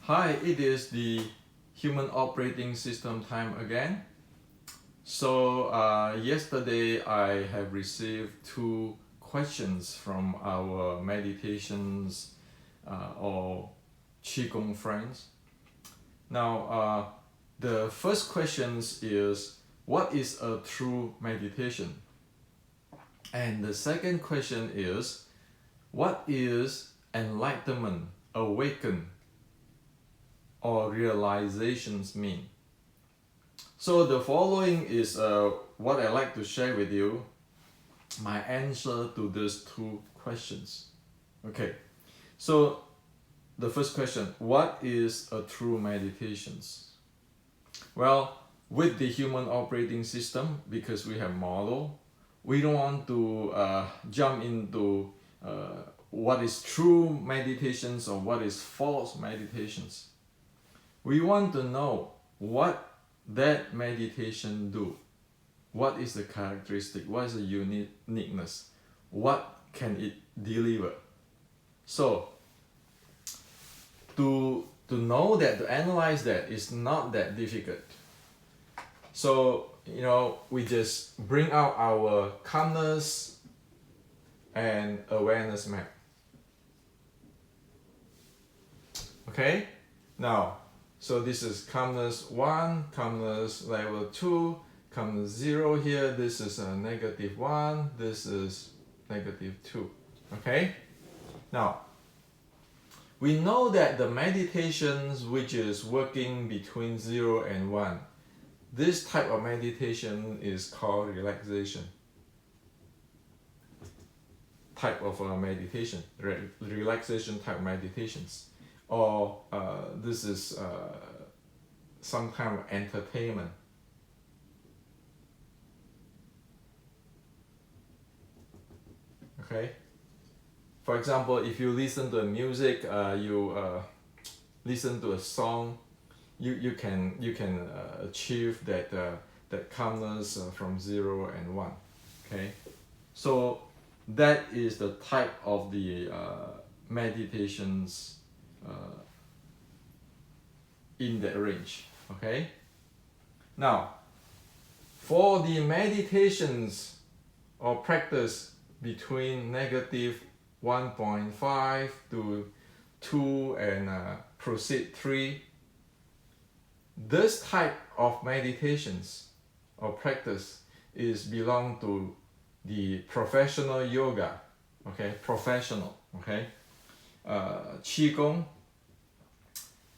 Hi, it is the human operating system time again. So yesterday I have received two questions from our meditations or Qigong friends. Now the first question is, what is a true meditation? And the second question is, what is enlightenment, awaken, or realizations mean? So the following is what I like to share with you, my answer to these two questions. Okay, so the first question, what is a true meditations? Well, with the human operating system, because we have model, we don't want to jump into what is true meditations or what is false meditations. We want to know what that meditation do. What is the characteristic? What is the uniqueness? What can it deliver? So to know that, to analyze that is not that difficult. So we just bring out our calmness and awareness map. Okay, now so this is calmness 1, calmness level 2, calmness 0 here. This is a negative 1, this is negative 2. Okay, now we know that the meditations which is working between 0 and 1, this type of meditation is called relaxation type of meditation, relaxation type meditations, or this is some kind of entertainment. Okay, for example, if you listen to music, you listen to a song, you can achieve that calmness from 0 and 1. Okay, so that is the type of the meditations in that range. Okay, now for the meditations or practice between negative 1.5 to 2 and proceed 3, this type of meditations or practice is belong to the professional yoga. Okay, professional. Okay, Qigong,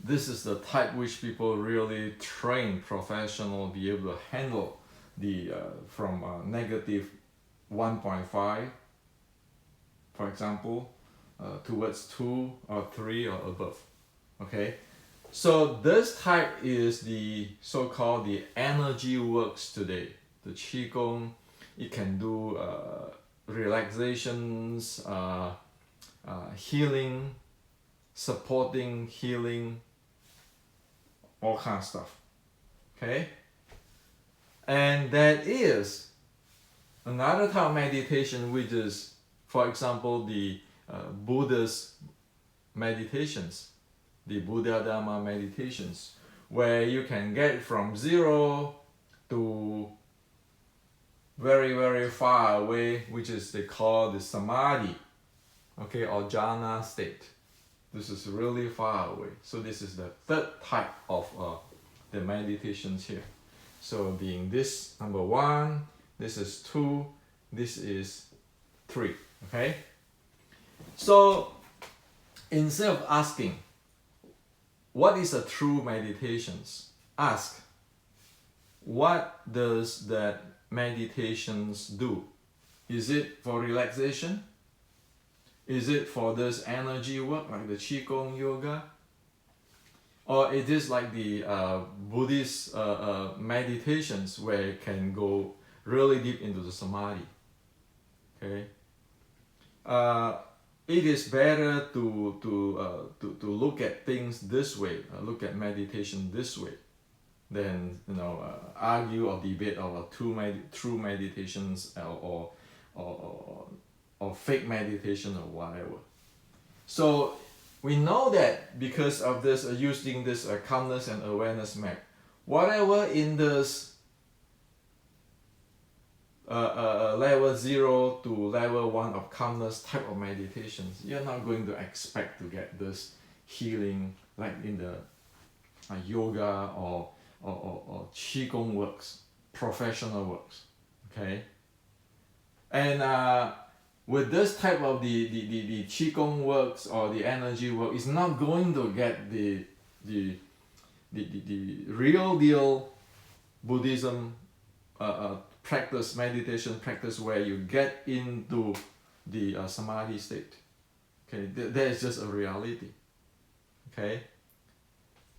this is the type which people really train professional, be able to handle the from negative 1.5, for example, towards 2 or 3 or above. Okay, so this type is the so-called the energy works today. The Qigong, it can do relaxations, healing, supporting healing, all kind of stuff. Okay, and that is another type of meditation, which is, for example, the Buddha's meditations, the Buddha Dharma meditations, where you can get from 0 to very, very far away, which is they call the samadhi, okay, or jhana state. This is really far away. So this is the third type of the meditations here. So being this number 1, this is 2, this is 3. Okay, so instead of asking what is a true meditations, ask what does that meditations do? Is it for relaxation? Is it for this energy work like the Qigong yoga? Or it is like the Buddhist meditations where it can go really deep into the samadhi? Okay, it is better to look at things this way, look at meditation this way, than argue or debate about true meditations or fake meditation or whatever. So we know that because of this using this calmness and awareness map, whatever in this level 0 to level 1 of calmness type of meditations, you're not going to expect to get this healing like in the yoga or Qigong works, professional works. Okay? And with this type of the Qigong works or the energy work, it's not going to get the real deal Buddhism practice, meditation practice, where you get into the samadhi state. Okay, that is just a reality. Okay,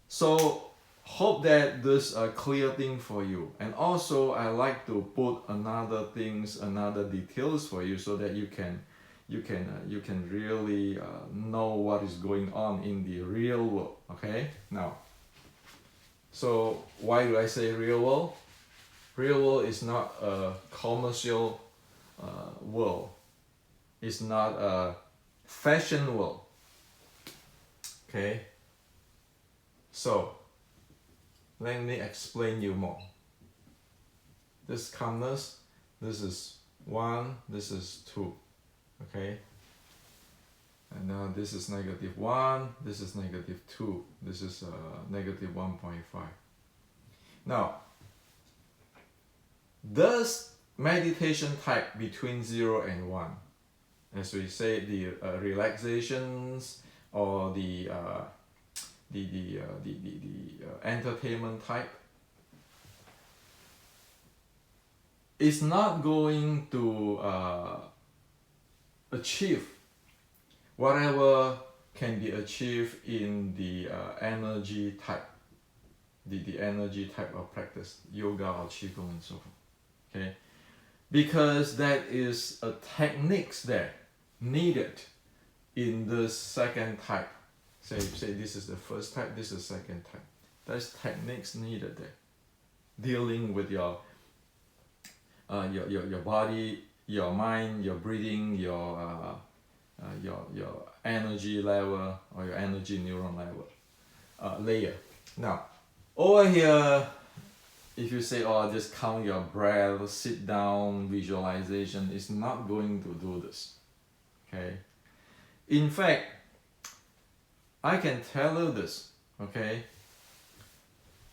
so hope that this clear thing for you. And also I like to put another details for you, so that you can really know what is going on in the real world. Okay, now, so why do I say real world? Real world is not a commercial world. It's not a fashion world. Okay, so let me explain you more. This calmness, this is 1, this is 2. Okay, and now this is -1, this is -2, this is -1.5. Now, this meditation type between 0 and 1, as we say, the relaxations or the entertainment type, is not going to achieve whatever can be achieved in the energy type, the energy type of practice, yoga or Qigong and so forth. Okay, because that is a techniques that needed in the second type. Say this is the first type, this is second type. There's techniques needed there, dealing with your body, your mind, your breathing, your energy level or your energy neuron level layer. Now, over here, if you say, oh, just count your breath, sit down, visualization, is not going to do this. Okay, in fact, I can tell you this. Okay,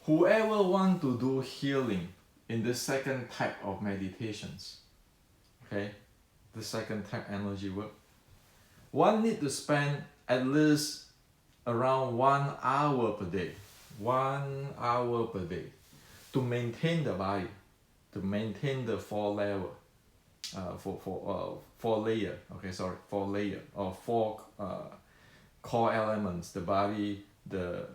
whoever want to do healing in the second type of meditations, okay, the second type energy work, one need to spend at least around 1 hour per day. 1 hour per day to maintain the body, to maintain the 4 level, 4 layer. Okay, sorry, 4 layer or 4 core elements: the body, the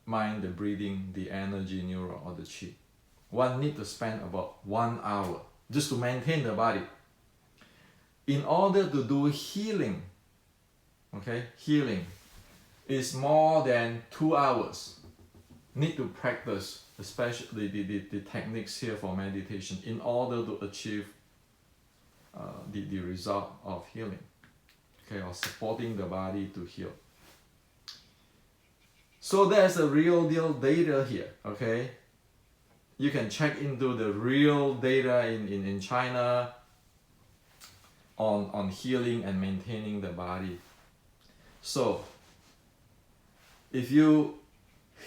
mind, the breathing, the energy neuron or the qi. One need to spend about 1 hour just to maintain the body. In order to do healing, okay, healing is more than 2 hours. Need to practice, especially the techniques here for meditation, in order to achieve the result of healing, okay, or supporting the body to heal. So there's a real deal data here. Okay, you can check into the real data in China on healing and maintaining the body. So if you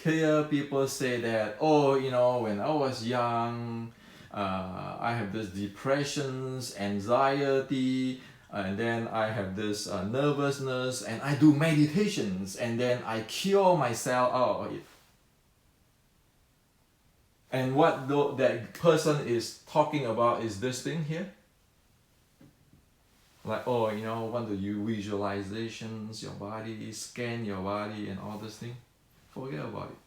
hear people say that, oh, you know, when I was young, I have this depressions, anxiety, and then I have this nervousness, and I do meditations, and then I cure myself out of it. And what that person is talking about is this thing here. Like, oh, you know, want to do visualizations, your body, scan your body and all this thing. Forget about it.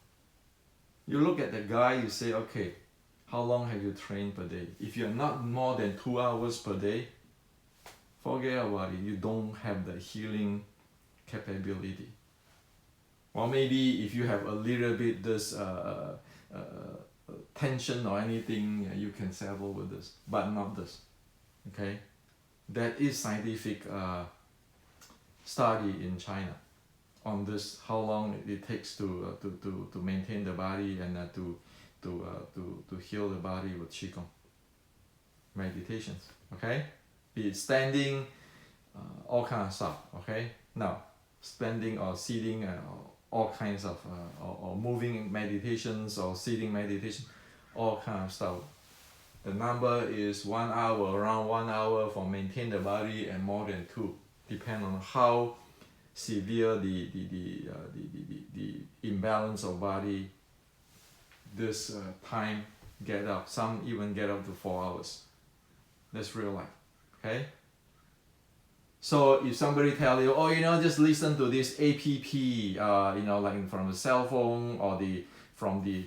You look at the guy, you say, okay, how long have you trained per day? If you're not more than 2 hours per day, forget about it. You don't have the healing capability. Or maybe if you have a little bit this tension or anything, you can settle with this, but not this. Okay, that is scientific study in China. on this, how long it takes to maintain the body and to heal the body with Qigong meditations. Okay, be it standing, all kind of stuff. Okay, now standing or sitting, all kinds of or moving meditations or sitting meditation, all kind of stuff. The number is 1 hour, around 1 hour for maintain the body, and more than 2, depend on how severe the imbalance of body. This time get up. Some even get up to 4 hours. That's real life. Okay. So if somebody tell you, oh, you know, just listen to this app, you know, like from the cell phone or from the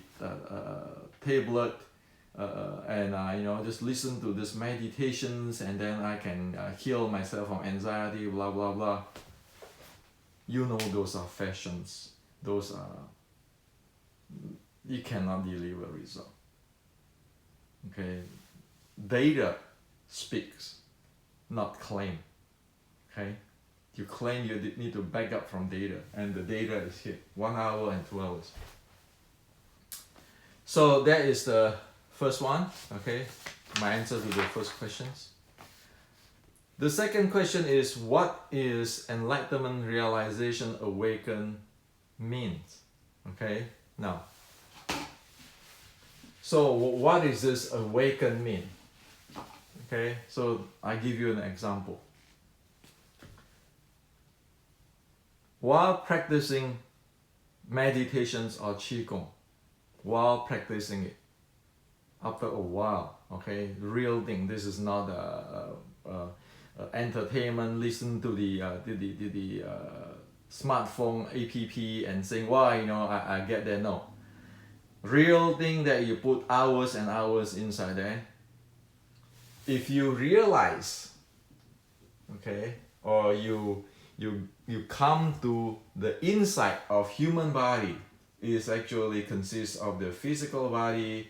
tablet, and you know, just listen to this meditations, and then I can heal myself from anxiety, blah blah blah. You know, those are fashions. Those are, you cannot deliver result. Okay, data speaks, not claim. Okay, you claim, you need to back up from data, and the data is here, 1 hour and 2 hours. So that is the first one. Okay, my answer to the first questions. The second question is, what is enlightenment, realization, awaken means? Okay, now, so what is this awaken mean? Okay, so I give you an example. While practicing meditations or Qigong, while practicing it, after a while, okay, real thing, this is not entertainment, listen to the smartphone app and saying, why, you know, I get there. No, real thing that you put hours and hours inside there. If you realize, okay, or you come to the insight of human body is actually consists of the physical body,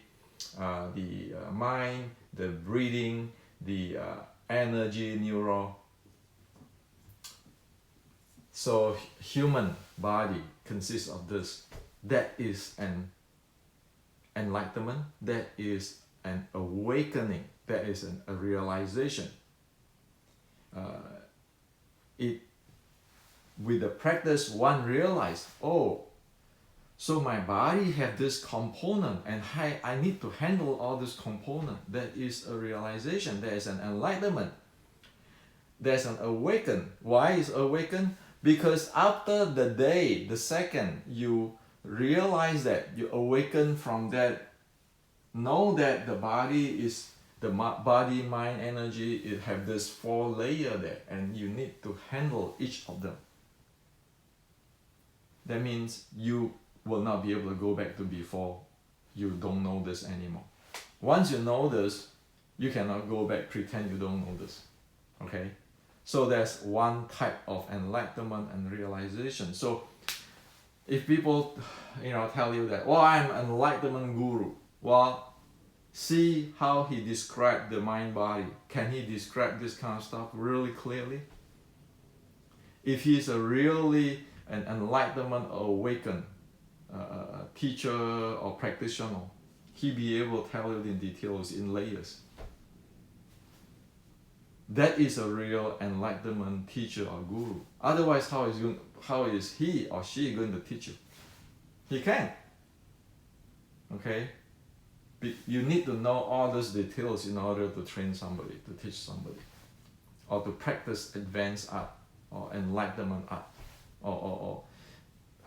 the mind, the breathing, the energy, neural. So human body consists of this. That is an enlightenment. That is an awakening. That is a realization. With the practice, one realized, oh, so my body have this component, and I need to handle all this component. That is a realization. There is an enlightenment. There's an awaken. Why is awaken? Because after the day, the second you realize that, you awaken from that, know that the body is the body, mind, energy, it have this 4 layers there, and you need to handle each of them. That means you will not be able to go back to before you don't know this anymore. Once you know this, you cannot go back, pretend you don't know this. Okay? So that's one type of enlightenment and realization. So if people, you know, tell you that, well, I'm an enlightenment guru, well, see how he described the mind body. Can he describe this kind of stuff really clearly? If he's a really an enlightenment or awakened teacher or practitioner, he be able to tell you in details, in layers. That is a real enlightenment teacher or guru. Otherwise, how is he or she going to teach you? He can't. Okay? You need to know all those details in order to train somebody, to teach somebody, or to practice advanced art or enlightenment art, or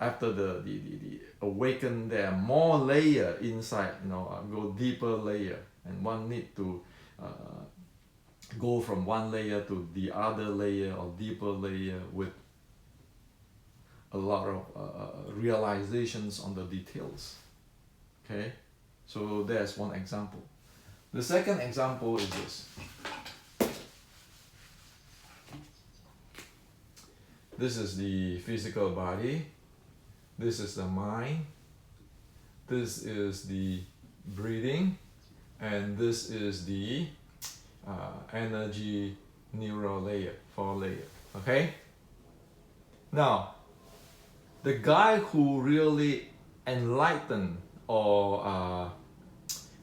after the awaken, there are more layer inside, you know, go deeper layer, and one need to go from one layer to the other layer or deeper layer with a lot of realizations on the details. Okay, so there's one example. The second example is this. This is the physical body. This is the mind. This is the breathing, and this is the energy neural layer, 4 layer. Okay. Now, The guy who really enlightened or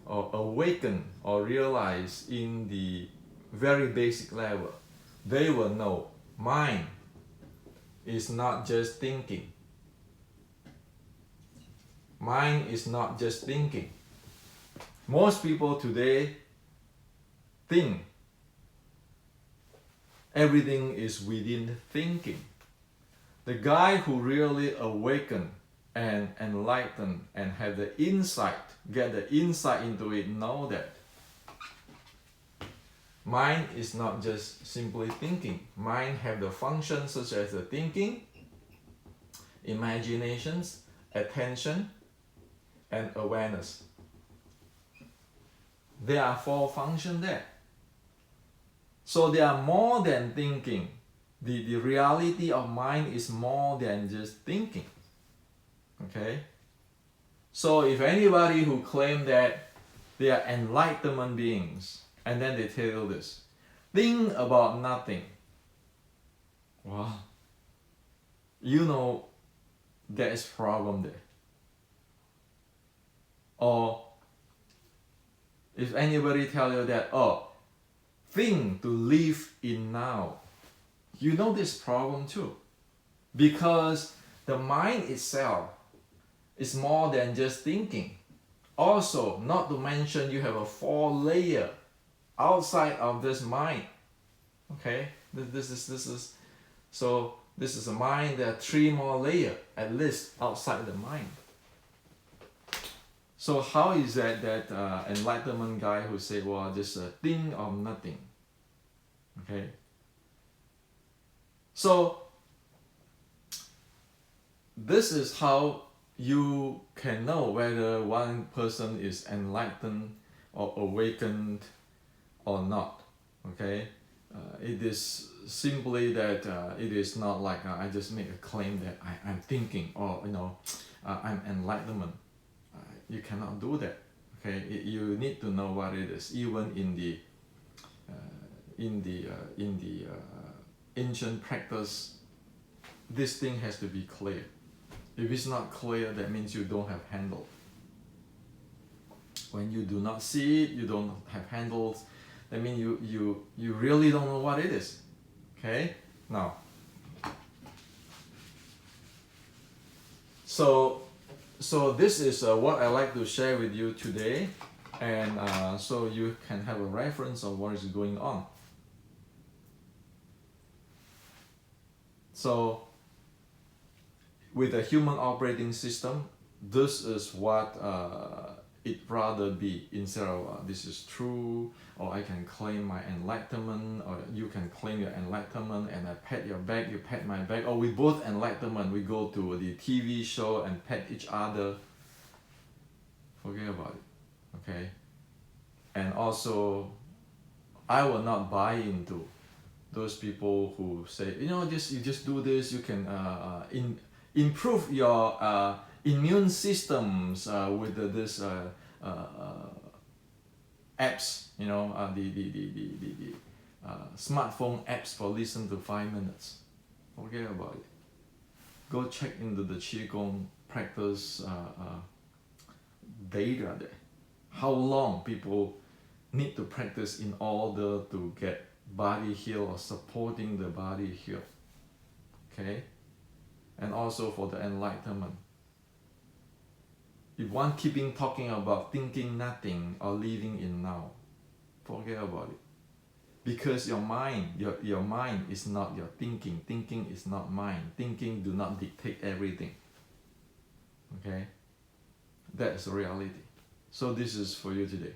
awaken or realize in the very basic level, they will know mind is not just thinking. Mind is not just thinking. Most people today think everything is within thinking. The guy who really awaken and enlighten and have the insight, get the insight into it, know that mind is not just simply thinking. Mind have the functions such as the thinking, imaginations, attention, and awareness. There are 4 functions there. So they are more than thinking. The reality of mind is more than just thinking. Okay? So if anybody who claim that they are enlightenment beings, and then they tell you this, think about nothing. Well, you know there is problem there. Or if anybody tell you that, oh, think to live in now, you know this problem too. Because the mind itself is more than just thinking. Also, not to mention you have a 4 layer outside of this mind. Okay, this is so this is a mind. There are 3 more layers at least outside the mind. So how is that enlightenment guy who say, well, just think of nothing? Okay. So this is how you can know whether one person is enlightened or awakened or not. Okay. It is simply that it is not like I just make a claim that I'm thinking, or I'm enlightenment. You cannot do that. Okay, you need to know what it is. Even in the ancient practice, this thing has to be clear. If it's not clear, that means you don't have handle. When you do not see it, you don't have handles. That means you really don't know what it is. Okay, now. So this is what I like to share with you today, and so you can have a reference of what is going on. So with a human operating system, this is what it rather be, instead of this is true, or I can claim my enlightenment, or you can claim your enlightenment, and I pat your back, you pat my back, or we both enlightenment, we go to the TV show and pat each other. Forget about it. Okay. And also, I will not buy into those people who say, you just do this, you can improve your immune systems with this apps, the smartphone apps for listen to 5 minutes. Forget about it. Go check into the Qigong practice data there. How long people need to practice in order to get body heal or supporting the body heal. Okay? And also for the enlightenment. If one keeping talking about thinking nothing or living in now, forget about it. Because your mind, your mind is not your thinking. Thinking is not mind. Thinking do not dictate everything. Okay? That's the reality. So this is for you today.